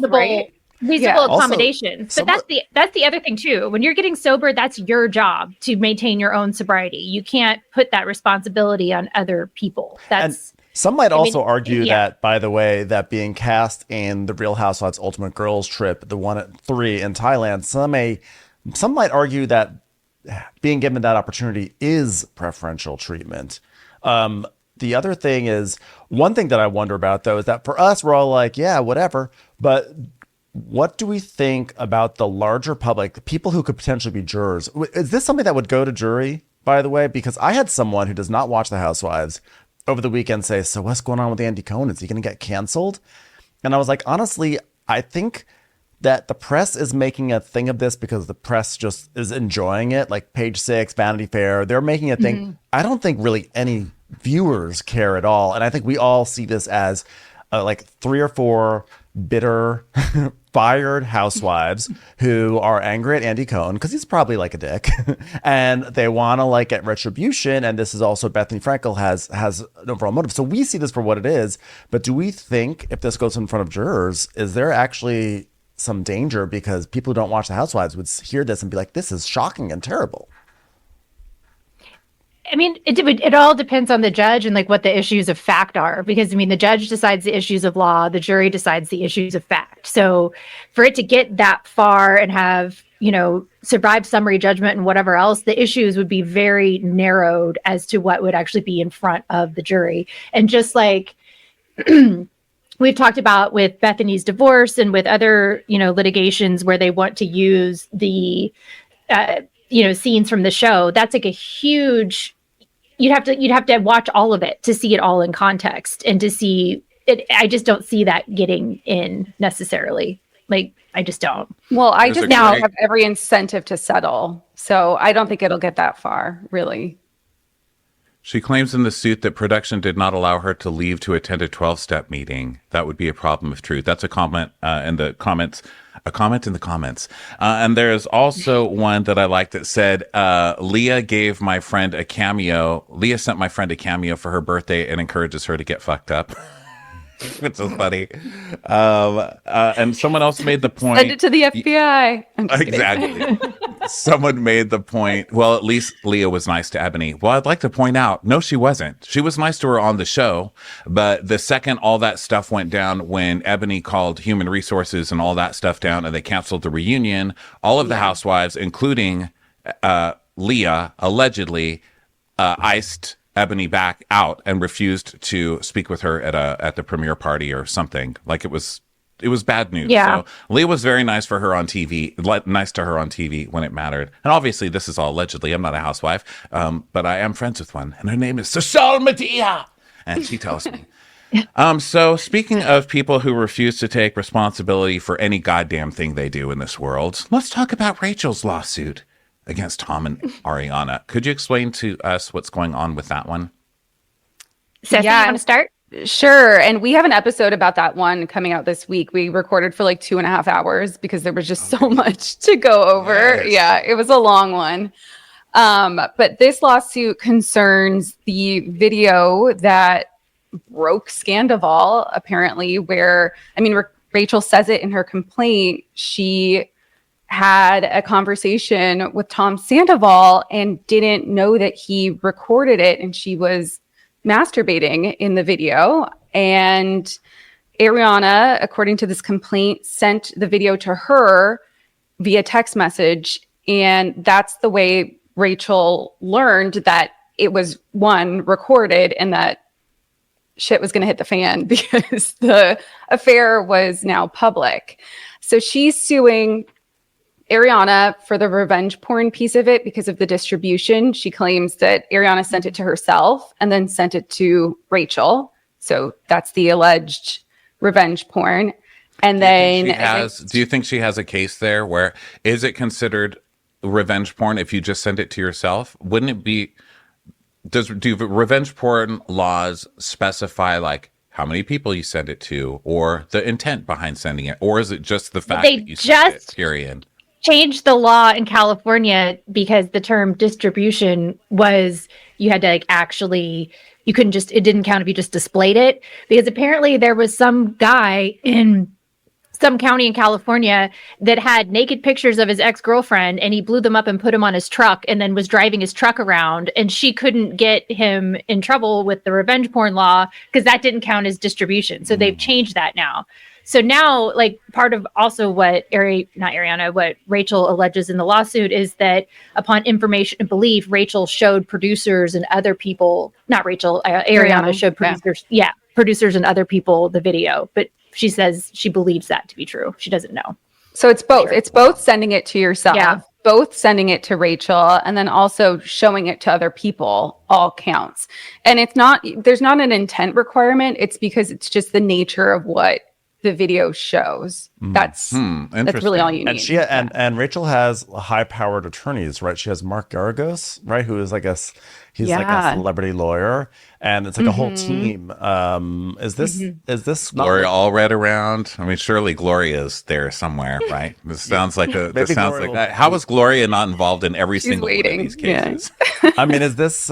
reasonable Also, accommodations. But that's the other thing too. When you're getting sober, that's your job to maintain your own sobriety. You can't put that responsibility on other people. That's some might also argue that, by the way, that being cast in the Real Housewives Ultimate Girls Trip, the one at 3 in Thailand, some might argue that being given that opportunity is preferential treatment. The other thing is, one thing that I wonder about, though, is that for us, we're all like, yeah, whatever. But what do we think about the larger public, the people who could potentially be jurors? Is this something that would go to jury, by the way? Because I had someone who does not watch The Housewives over the weekend say, so what's going on with Andy Cohen? Is he going to get canceled? And I was like, honestly, I think that the press is making a thing of this because the press just is enjoying it. Like Page Six, Vanity Fair, they're making a thing. Mm-hmm. I don't think really any viewers care at all. And I think we all see this as like 3 or 4 bitter, fired housewives who are angry at Andy Cohen because he's probably like a dick and they want to like get retribution. And this is also Bethany Frankel has an overall motive. So we see this for what it is. But do we think if this goes in front of jurors, is there actually some danger because people who don't watch The Housewives would hear this and be like, this is shocking and terrible? I mean, it all depends on the judge and like what the issues of fact are, because I mean, the judge decides the issues of law, the jury decides the issues of fact. So for it to get that far and have, survive summary judgment and whatever else, the issues would be very narrowed as to what would actually be in front of the jury. And just like we've talked about with Bethany's divorce and with other, litigations where they want to use the, scenes from the show, that's like a huge, you'd have to watch all of it to see it all in context and to see it. I just don't see that getting in necessarily. Like, I just don't. Well, I just now have every incentive to settle. So I don't think it'll get that far, really. She claims in the suit that production did not allow her to leave to attend a 12-step meeting. That would be a problem of truth. That's a comment in the comments. A comment in the comments. And there's also one that I like that said, Leah gave my friend a cameo. Leah sent my friend a cameo for her birthday and encourages her to get fucked up. It's so funny. And someone else made the point. Send it to the FBI. Exactly. Someone made the point. Well, at least Leah was nice to Ebony. Well, I'd like to point out, no, she wasn't. She was nice to her on the show. But the second all that stuff went down, when Ebony called human resources and all that stuff down and they canceled the reunion, all of the housewives, including Leah, allegedly iced Ebony back out and refused to speak with her at the premiere party or something. Like it was bad news. Yeah. So Leah was very nice for her on TV, nice to her on TV when it mattered. And obviously this is all allegedly. I'm not a housewife, but I am friends with one, and her name is Social Medea, and she tells me. So speaking of people who refuse to take responsibility for any goddamn thing they do in this world, let's talk about Rachel's lawsuit against Tom and Ariana. Could you explain to us what's going on with that one? Cesie, you want to start? Sure. And we have an episode about that one coming out this week. We recorded for like 2.5 hours because there was just so much to go over. Yes. Yeah, it was a long one. But this lawsuit concerns the video that broke Scandival, apparently, where, Rachel says it in her complaint. She had a conversation with Tom Sandoval and didn't know that he recorded it, and she was masturbating in the video. And Ariana, according to this complaint, sent the video to her via text message, and that's the way Rachel learned that it was, one, recorded, and that shit was going to hit the fan because the affair was now public. So she's suing Ariana for the revenge porn piece of it because of the distribution. She claims that Ariana sent it to herself and then sent it to Rachel. So that's the alleged revenge porn. And do you think she has a case there where is it considered revenge porn if you just send it to yourself? Wouldn't it be do revenge porn laws specify like how many people you send it to, or the intent behind sending it, or is it just the fact that you send it? Period. Changed the law in California because the term distribution was you had to like actually, you couldn't just, it didn't count if you just displayed it, because apparently there was some guy in some county in California that had naked pictures of his ex-girlfriend, and he blew them up and put them on his truck and then was driving his truck around, and she couldn't get him in trouble with the revenge porn law because that didn't count as distribution. So they've changed that now. So now, like, part of also what what Rachel alleges in the lawsuit is that upon information and belief, Rachel showed producers and other people, not Rachel, Ariana showed producers, producers and other people the video. But she says she believes that to be true. She doesn't know. So it's both. Sure. It's both sending it to yourself, both sending it to Rachel, and then also showing it to other people all counts. And it's not, there's not an intent requirement. It's because it's just the nature of what the video shows. That's really all you need. And she and Rachel has high-powered attorneys, right? She has Mark Garagos, right, who is like he's like a celebrity lawyer, and it's like a whole team. Is this Gloria Allred around? I mean, surely Gloria's there somewhere, right? This sounds like how is Gloria not involved in every single one of these cases? Yeah. I mean, is this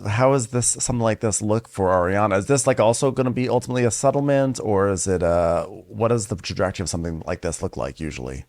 how is this something like this look for Ariana? Is this like also going to be ultimately a settlement, or is it what does the trajectory of something like this look like usually?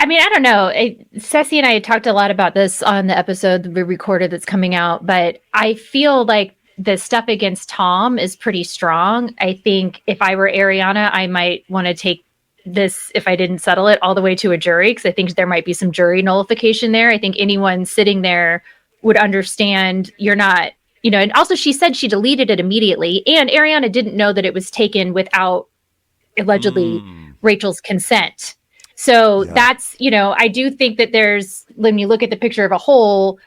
I mean, I don't know. Cesie and I talked a lot about this on the episode that we recorded that's coming out, but I feel like the stuff against Tom is pretty strong. I think if I were Ariana, I might want to take this, if I didn't settle it, all the way to a jury, because I think there might be some jury nullification there. I think anyone sitting there would understand you're not, and also she said she deleted it immediately, and Ariana didn't know that it was taken without allegedly Rachel's consent. So that's, I do think that there's, when you look at the picture of a whole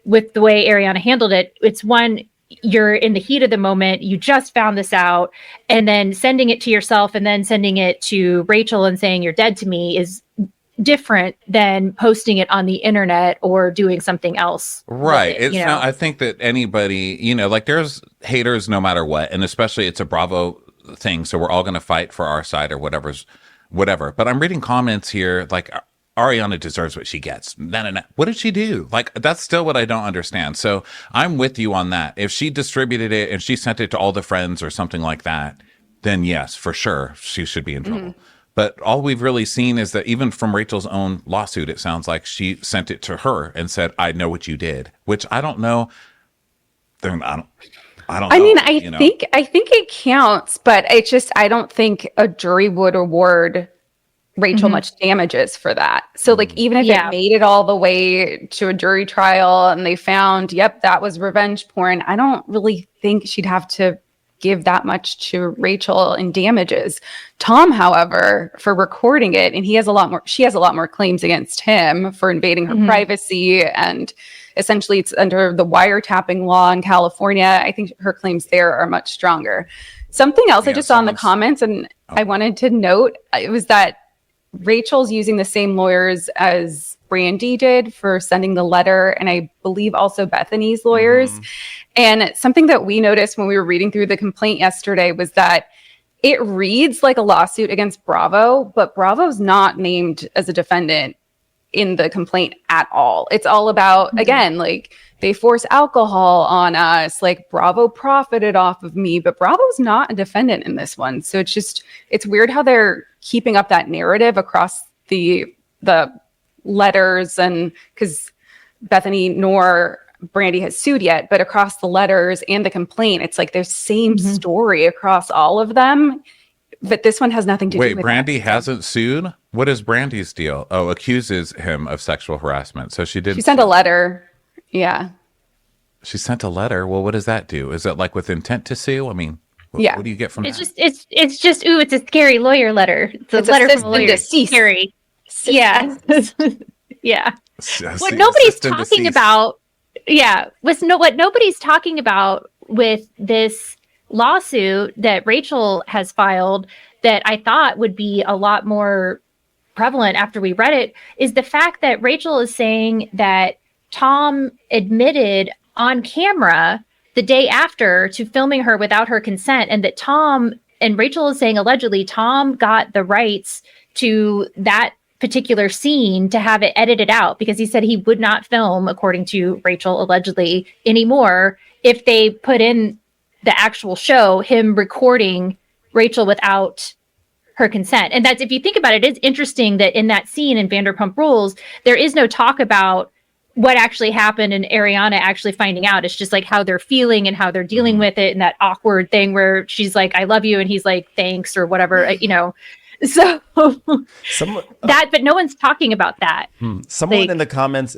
with the way Ariana handled it, it's one, you're in the heat of the moment, you just found this out, and then sending it to yourself and then sending it to Rachel and saying you're dead to me is different than posting it on the internet or doing something else. Right. I think that anybody, like there's haters no matter what. And especially it's a Bravo thing. So we're all going to fight for our side or whatever. But I'm reading comments here like Ariana deserves what she gets. No. What did she do? Like, that's still what I don't understand. So I'm with you on that. If she distributed it and she sent it to all the friends or something like that, then yes, for sure, she should be in trouble. But all we've really seen is that even from Rachel's own lawsuit, it sounds like she sent it to her and said, I know what you did, which I don't know. I don't know. I think it counts, but it's just, I don't think a jury would award Rachel much damages for that. So like, even if it made it all the way to a jury trial and they found, that was revenge porn, I don't really think she'd have to give that much to Rachel in damages. Tom, however, for recording it, and she has a lot more claims against him for invading her privacy, and essentially it's under the wiretapping law in California. I think her claims there are much stronger. Something else I just saw in the comments, and I wanted to note, it was that Rachel's using the same lawyers as Brandi did for sending the letter, and I believe also Bethany's lawyers. And something that we noticed when we were reading through the complaint yesterday was that it reads like a lawsuit against Bravo, but Bravo's not named as a defendant in the complaint at all. It's all about, again, like they force alcohol on us, like Bravo profited off of me, but Bravo's not a defendant in this one. So it's weird how they're keeping up that narrative across the letters, and because Bethany nor Brandi has sued yet, but across the letters and the complaint, it's like there's same story across all of them, but this one has nothing to do with Brandi hasn't sued? What is Brandi's deal? Oh, accuses him of sexual harassment. So she sent a letter. Yeah. She sent a letter. Well, what does that do? Is it like with intent to sue? I mean, what do you get from that? It's just it's a scary lawyer letter. It's a letter from a lawyer. Deceased. Scary. Yeah. Yeah. What nobody's talking about. Yeah. What nobody's talking about with this lawsuit that Rachel has filed, that I thought would be a lot more prevalent after we read it, is the fact that Rachel is saying that Tom admitted on camera the day after to filming her without her consent, and that Tom, and Rachel is saying allegedly, Tom got the rights to that particular scene to have it edited out because he said he would not film, according to Rachel allegedly, anymore if they put in the actual show him recording Rachel without her consent. And that's, if you think about it, it's interesting that in that scene in Vanderpump Rules, there is no talk about what actually happened and Ariana actually finding out. It's just like how they're feeling and how they're dealing with it, and that awkward thing where she's like, I love you, and he's like, thanks, or whatever, you know. So but no one's talking about that. Someone like, in the comments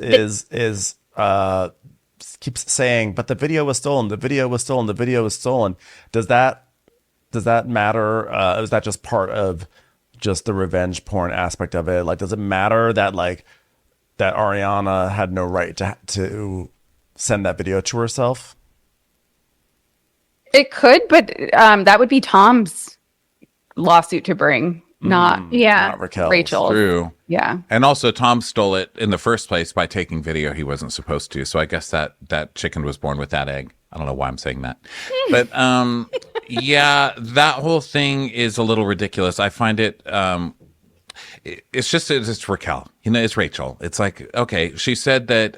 keeps saying, but the video was stolen, the video was stolen, the video was stolen. Does that matter? Is that just part of just the revenge porn aspect of it? Like, does it matter that that Ariana had no right to send that video to herself? It could, but that would be Tom's lawsuit to bring, not Raquel's. Rachel's. True. Yeah. And also, Tom stole it in the first place by taking video he wasn't supposed to. So I guess that chicken was born with that egg. I don't know why I'm saying that. But yeah, that whole thing is a little ridiculous. I find it... it's Raquel. You know, it's Rachel. It's like, okay, she said that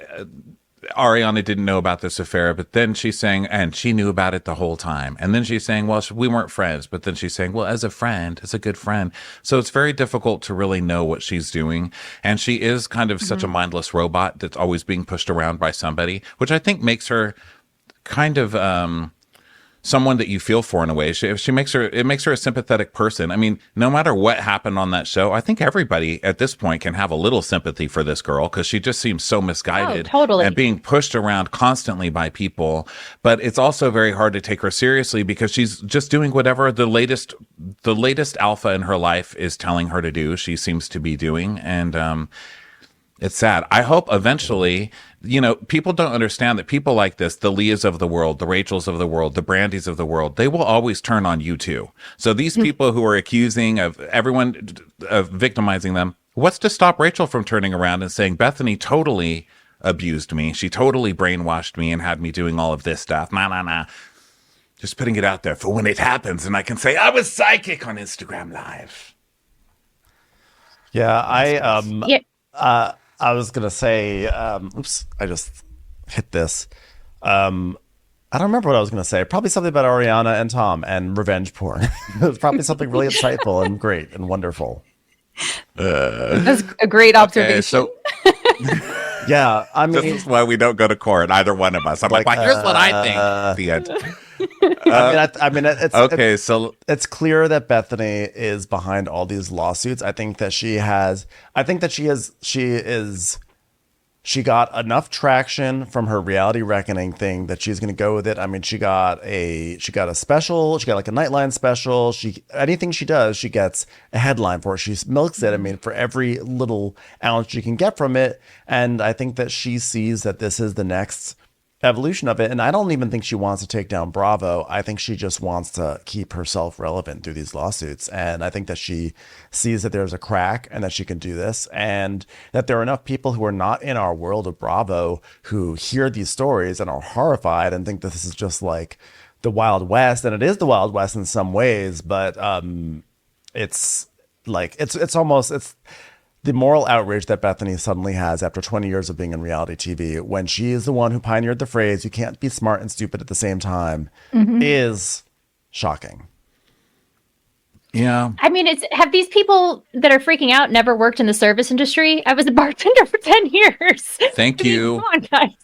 Ariana didn't know about this affair, but then she's saying, and she knew about it the whole time. And then she's saying, well, we weren't friends. But then she's saying, well, as a friend, as a good friend. So it's very difficult to really know what she's doing. And she is kind of such a mindless robot that's always being pushed around by somebody, which I think makes her kind of someone that you feel for in a way. It makes her a sympathetic person. I mean, no matter what happened on that show, I think everybody at this point can have a little sympathy for this girl because she just seems so misguided and being pushed around constantly by people. But it's also very hard to take her seriously because she's just doing whatever the latest alpha in her life is telling her to do. She seems to be doing, and it's sad. I hope eventually, you know, people don't understand that people like this, the Leahs of the world, the Rachels of the world, the Brandis of the world, they will always turn on you too. So these people who are accusing of everyone of victimizing them, what's to stop Rachel from turning around and saying, Bethany totally abused me. She totally brainwashed me and had me doing all of this stuff. Nah. Just putting it out there for when it happens and I can say, I was psychic on Instagram Live. Yeah, I was going to say, oops, I just hit this. I don't remember what I was going to say. Probably something about Ariana and Tom and revenge porn. It was probably something really insightful and great and wonderful. That's a great observation. Okay, so yeah, I mean, this is why we don't go to court, either one of us. I'm like, well, here's what I think. The end. It's clear that Bethany is behind all these lawsuits. I think that she got enough traction from her reality reckoning thing that she's going to go with it. I mean, she got a special, she got like a Nightline special. Anything she does, she gets a headline for it. She milks it. I mean, for every little ounce she can get from it. And I think that she sees that this is the next evolution of it. And I don't even think she wants to take down Bravo. I think she just wants to keep herself relevant through these lawsuits. And I think that she sees that there's a crack and that she can do this, and that there are enough people who are not in our world of Bravo who hear these stories and are horrified and think that this is just like the Wild West. And it is the Wild West in some ways, but it's the moral outrage that Bethany suddenly has after 20 years of being in reality TV, when she is the one who pioneered the phrase, you can't be smart and stupid at the same time, is shocking. Yeah. I mean, have these people that are freaking out never worked in the service industry? I was a bartender for 10 years. Thank you. Come on, guys.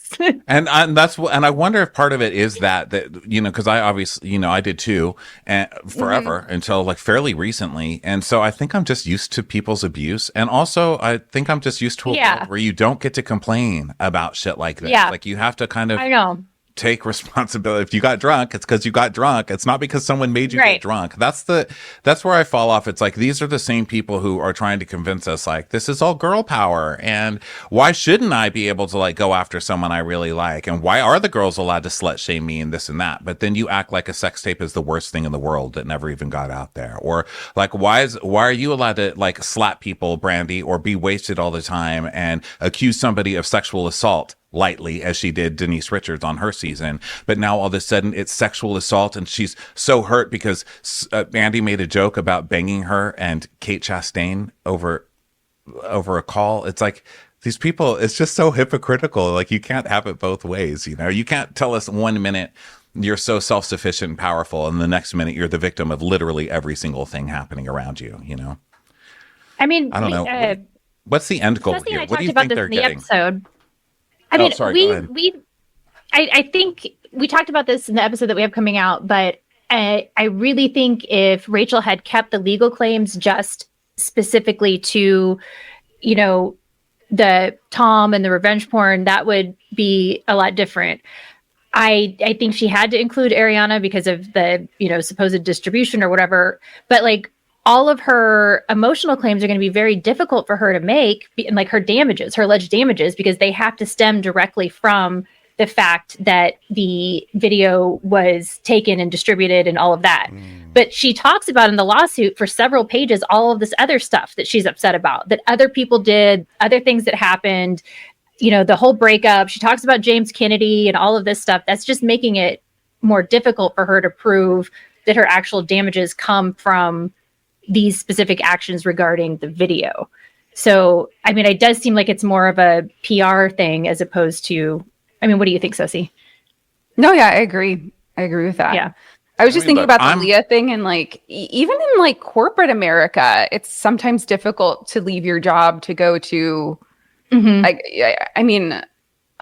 And I wonder if part of it is that you know, because I obviously, you know, I did too, and forever until like fairly recently, and so I think I'm just used to people's abuse, and also I think I'm just used to a world where you don't get to complain about shit like this. Yeah. Like you have to kind of, I know, take responsibility. If you got drunk, it's because you got drunk. It's not because someone made you get drunk. That's where I fall off. It's like, these are the same people who are trying to convince us like this is all girl power, and why shouldn't I be able to like go after someone I really like, and why are the girls allowed to slut shame me and this and that? But then you act like a sex tape is the worst thing in the world that never even got out there. Or like, why are you allowed to like slap people, Brandi, or be wasted all the time and accuse somebody of sexual assault lightly as she did Denise Richards on her season. But now all of a sudden it's sexual assault, and she's so hurt because Andy made a joke about banging her and Kate Chastain over a call. It's like, these people, it's just so hypocritical. Like, you can't have it both ways. You know, you can't tell us 1 minute you're so self-sufficient and powerful, and the next minute you're the victim of literally every single thing happening around you, you know? I mean, I don't know. What's the end goal here? What do you think they're getting? Episode. I mean, I think we talked about this in the episode that we have coming out, but I really think if Rachel had kept the legal claims just specifically to, you know, the Tom and the revenge porn, that would be a lot different. I think she had to include Ariana because of the, you know, supposed distribution or whatever, but like all of her emotional claims are going to be very difficult for her to make, and like her damages, her alleged damages, because they have to stem directly from the fact that the video was taken and distributed and all of that. But she talks about in the lawsuit for several pages all of this other stuff that she's upset about, that other people did, other things that happened, you know, the whole breakup. She talks about James Kennedy and all of this stuff. That's just making it more difficult for her to prove that her actual damages come from these specific actions regarding the video. So, I mean, it does seem like it's more of a PR thing as opposed to, I mean, what do you think, Cesie? No, yeah, I agree. I agree with that. Yeah. I was just thinking about the Leah thing, and like, even in like corporate America, it's sometimes difficult to leave your job to go to, like, I mean,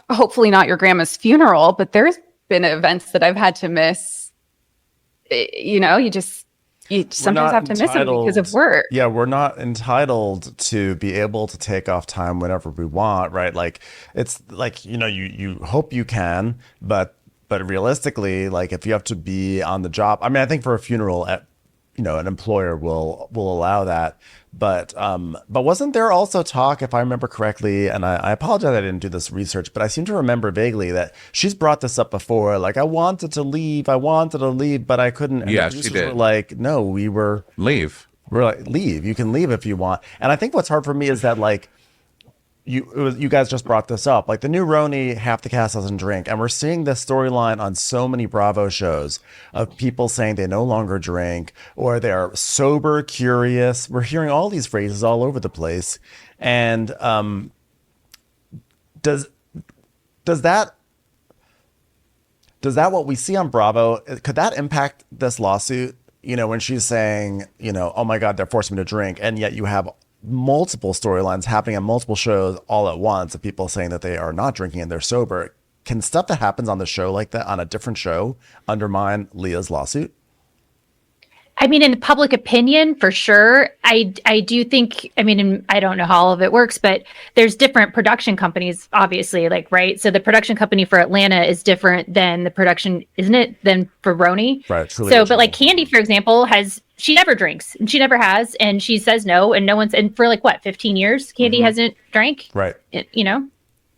hopefully not your grandma's funeral, but there's been events that I've had to miss. You know, you sometimes have to miss them because of work. Yeah, we're not entitled to be able to take off time whenever we want, right? Like, it's like, you know, you hope you can, but realistically, like, if you have to be on the job, I mean, I think for a funeral, you know, an employer will allow that. But wasn't there also talk, if I remember correctly, and I apologize I didn't do this research, but I seem to remember vaguely that she's brought this up before, like, I wanted to leave, but I couldn't. And yeah, the she did. were like, no, leave. We're like, leave. You can leave if you want. And I think what's hard for me is that, like, you guys just brought this up. Like, the new Roni, half the cast doesn't drink. And we're seeing this storyline on so many Bravo shows of people saying they no longer drink or they're sober, curious. We're hearing all these phrases all over the place. And does that what we see on Bravo, could that impact this lawsuit? You know, when she's saying, you know, oh my God, they're forcing me to drink. And yet you have multiple storylines happening on multiple shows all at once of people saying that they are not drinking and they're sober. Can stuff that happens on the show like that, on a different show, undermine Leah's lawsuit? I mean, in public opinion, for sure. I do think, I mean, I don't know how all of it works, but there's different production companies, obviously, like, right? So the production company for Atlanta is different than the production, isn't it, than for Roni? Right. So, but like Candy, for example, she never drinks, and she never has, and she says no, and no one's, and for like, what, 15 years, Candy hasn't drank? Right. You know?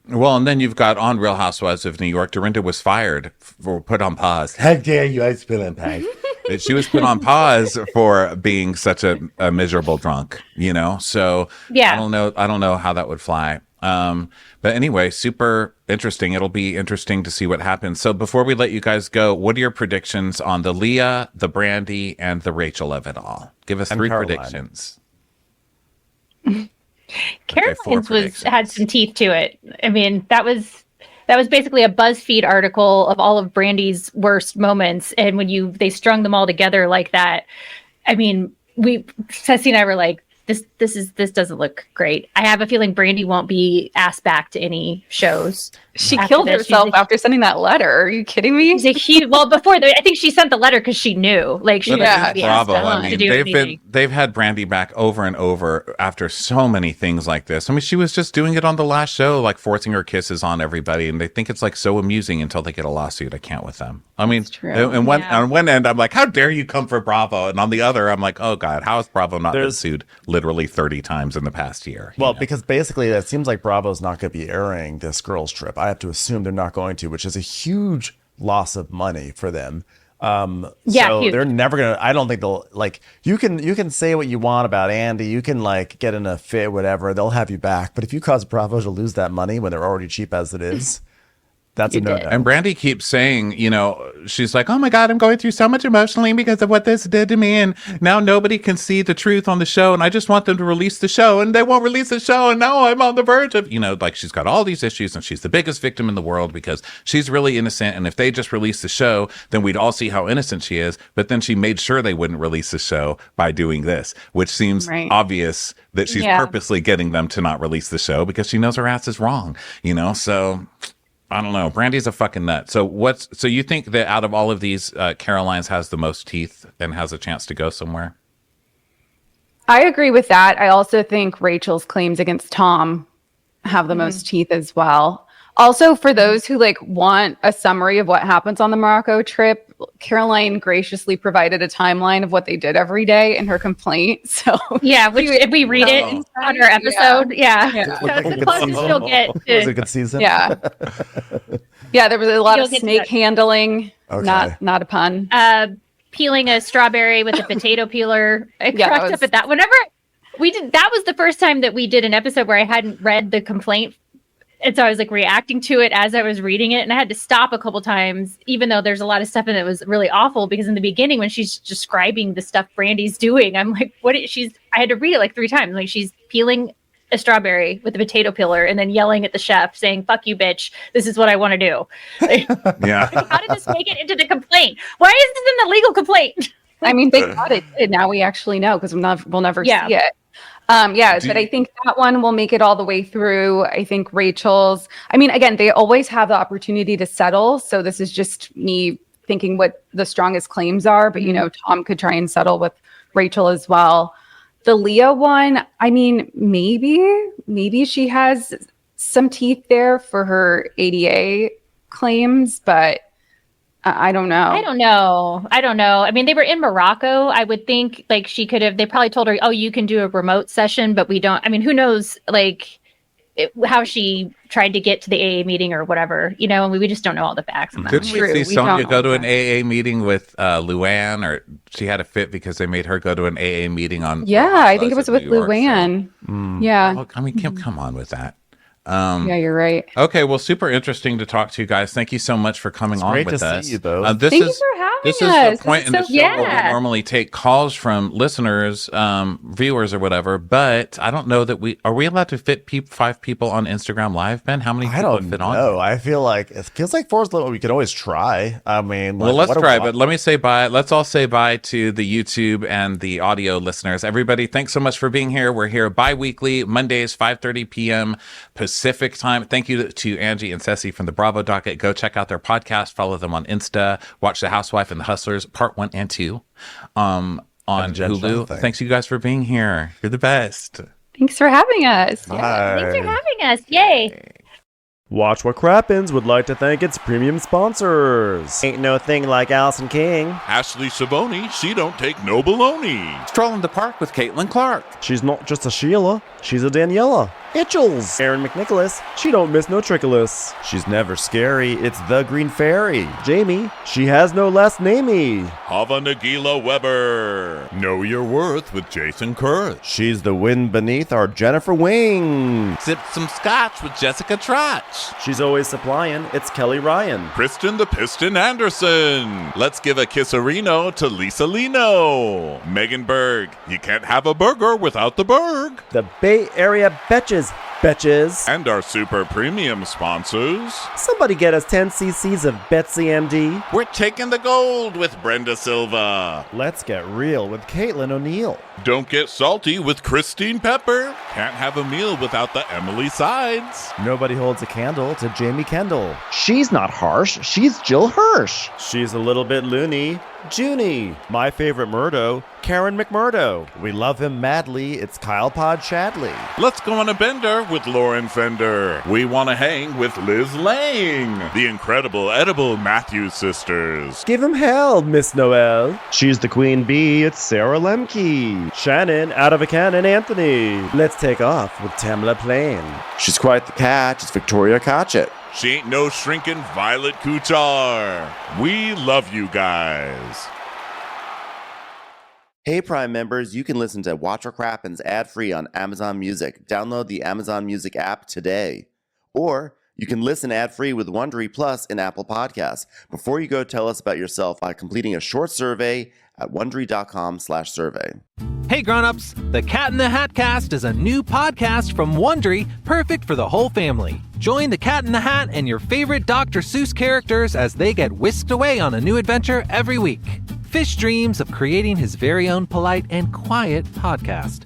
Well, and then you've got on Real Housewives of New York, Dorinda was fired for put on pause. How dare you, I spill in pie. She was put on pause for being such a miserable drunk, you know? So yeah. I don't know how that would fly. But anyway, super interesting. It'll be interesting to see what happens. So before we let you guys go, what are your predictions on the Leah, the Brandi, and the Rachel of it all? Give us three predictions. Caroline's had some teeth to it. I mean, that was basically a BuzzFeed article of all of Brandi's worst moments, and when they strung them all together like that, I mean, Cesie and I were like, this doesn't look great. I have a feeling Brandi won't be asked back to any shows. She killed herself after sending that letter. Are you kidding me? I think she sent the letter because she knew, like, she Bravo. I mean, they've had Brandi back over and over after so many things like this. I mean, she was just doing it on the last show, like forcing her kisses on everybody, and they think it's like so amusing until they get a lawsuit. I can't with them. I mean, on one end, I'm like, how dare you come for Bravo? And on the other, I'm like, oh God, how has Bravo not been sued literally 30 times in the past year? Well, because basically it seems like Bravo's not going to be airing this girls trip. I have to assume they're not going to, which is a huge loss of money for them. So huge. they're never gonna. I don't think they'll like. You can say what you want about Andy. You can like get in a fit, whatever. They'll have you back. But if you cause Bravo to lose that money when they're already cheap as it is, that's a no-no. And Brandi keeps saying, she's like, oh my God, I'm going through so much emotionally because of what this did to me. And now nobody can see the truth on the show. And I just want them to release the show. And they won't release the show. And now I'm on the verge of, like she's got all these issues and she's the biggest victim in the world because she's really innocent. And if they just release the show, then we'd all see how innocent she is. But then she made sure they wouldn't release the show by doing this, which seems obvious that she's purposely getting them to not release the show because she knows her ass is wrong, so... I don't know. Brandi's a fucking nut. So you think that out of all of these, Caroline's has the most teeth and has a chance to go somewhere? I agree with that. I also think Rachel's claims against Tom have the most teeth as well. Also, for those who want a summary of what happens on the Morocco trip, Caroline graciously provided a timeline of what they did every day in her complaint. So which if we read it on our episode, that's the closest you'll get. Was it a good season? Yeah, there was a lot of snake handling. Okay. Not a pun. Peeling a strawberry with a potato peeler. I cracked up at that. Whenever we did, that was the first time that we did an episode where I hadn't read the complaint. And so I was reacting to it as I was reading it. And I had to stop a couple times, even though there's a lot of stuff in it that was really awful. Because in the beginning, when she's describing the stuff Brandi's doing, I'm like, I had to read it 3 times. She's peeling a strawberry with a potato peeler and then yelling at the chef saying, fuck you, bitch. This is what I want to do. How did this make it into the complaint? Why is this in the legal complaint? I mean, they got it. Now we actually know because we'll never see it. But I think that one will make it all the way through. I think Rachel's, again, they always have the opportunity to settle. So this is just me thinking what the strongest claims are. But, Tom could try and settle with Rachel as well. The Leah one, maybe she has some teeth there for her ADA claims, but I don't know. I don't know. They were in Morocco. I would think she could have, they probably told her, oh, you can do a remote session, but we don't, who knows, how she tried to get to the AA meeting or whatever, and we just don't know all the facts on that. Didn't we see Sonia go to an AA meeting with Luann, or she had a fit because they made her go to an AA meeting on. Yeah, I think it was with Luann. So. Yeah. Well, come on with that. Yeah, you're right. Okay, well, super interesting to talk to you guys. Thank you so much for coming on with us. Great to see you both. Thank you for having us. This is the point in the show where we normally take calls from listeners, viewers or whatever, but I don't know that are we allowed to fit 5 people on Instagram Live, Ben? How many people fit on? No, I feel like it feels like 4 is little. We could always try. Well, let's try, but let me say bye. Let's all say bye to the YouTube and the audio listeners. Everybody, thanks so much for being here. We're here bi-weekly, Mondays, 5:30 p.m. Pacific time. Thank you to Angie and Cesie from the Bravo Docket. Go check out their podcast. Follow them on Insta. Watch The Housewife and the Hustlers Part 1 and 2 on Hulu. Thanks you guys for being here. You're the best. Thanks for having us. Yeah, thanks for having us. Yay. Watch What Crappens would like to thank its premium sponsors. Ain't no thing like Allison King. Ashley Savoni, she don't take no baloney. Strolling the park with Caitlin Clark. She's not just a Sheila, she's a Daniela. Itchels. Aaron McNicholas, she don't miss no trickolas. She's never scary, it's the Green Fairy. Jamie, she has no last namey. Hava Nagila Weber. Know Your Worth with Jason Kurth. She's the wind beneath our Jennifer Wing. Sip some scotch with Jessica Trotch. She's always supplying, it's Kelly Ryan. Kristen the Piston Anderson. Let's give a kisserino to Lisa Lino. Megan Berg, you can't have a burger without the Berg. The Bay Area Betches. And our super premium sponsors. Somebody get us 10 cc's of Betsy MD. We're taking the gold with Brenda Silva. Let's get real with Caitlin O'Neill. Don't get salty with Christine Pepper. Can't have a meal without the Emily Sides. Nobody holds a candle to Jamie Kendall. She's not harsh, she's Jill Hirsch. She's a little bit loony. Junie. My favorite Murdo, Karen McMurdo. We love him madly, it's Kyle Pod Shadley. Let's go on a bender with Lauren Fender. We want to hang with Liz Lang. The incredible edible Matthews sisters. Give him hell, Miss Noel. She's the queen bee, it's Sarah Lemke. Shannon, out of a cannon, Anthony. Let's take off with Tamla Plain. She's quite the catch, it's Victoria Cotchett. She ain't no shrinking Violet Kuchar. We love you guys. Hey, Prime members, you can listen to Watch Our Crappens ad-free on Amazon Music. Download the Amazon Music app today. Or you can listen ad-free with Wondery Plus in Apple Podcasts. Before you go, tell us about yourself by completing a short survey at Wondery.com/survey. Hey grown-ups, the Cat in the Hat Cast is a new podcast from Wondery, perfect for the whole family. Join the Cat in the Hat and your favorite Dr. Seuss characters as they get whisked away on a new adventure every week. Fish dreams of creating his very own polite and quiet podcast.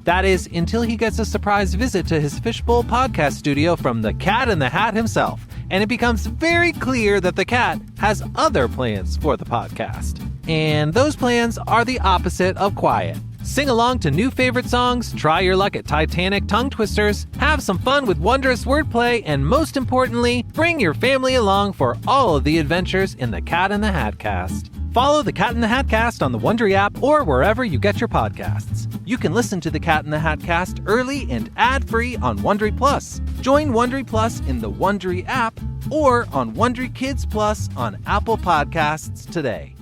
That is, until he gets a surprise visit to his Fishbowl podcast studio from the Cat in the Hat himself, and it becomes very clear that the cat has other plans for the podcast. And those plans are the opposite of quiet. Sing along to new favorite songs, try your luck at Titanic tongue twisters, have some fun with wondrous wordplay, and most importantly, bring your family along for all of the adventures in the Cat in the Hat Cast. Follow the Cat in the Hat Cast on the Wondery app or wherever you get your podcasts. You can listen to the Cat in the Hat Cast early and ad-free on Wondery Plus. Join Wondery Plus in the Wondery app or on Wondery Kids Plus on Apple Podcasts today.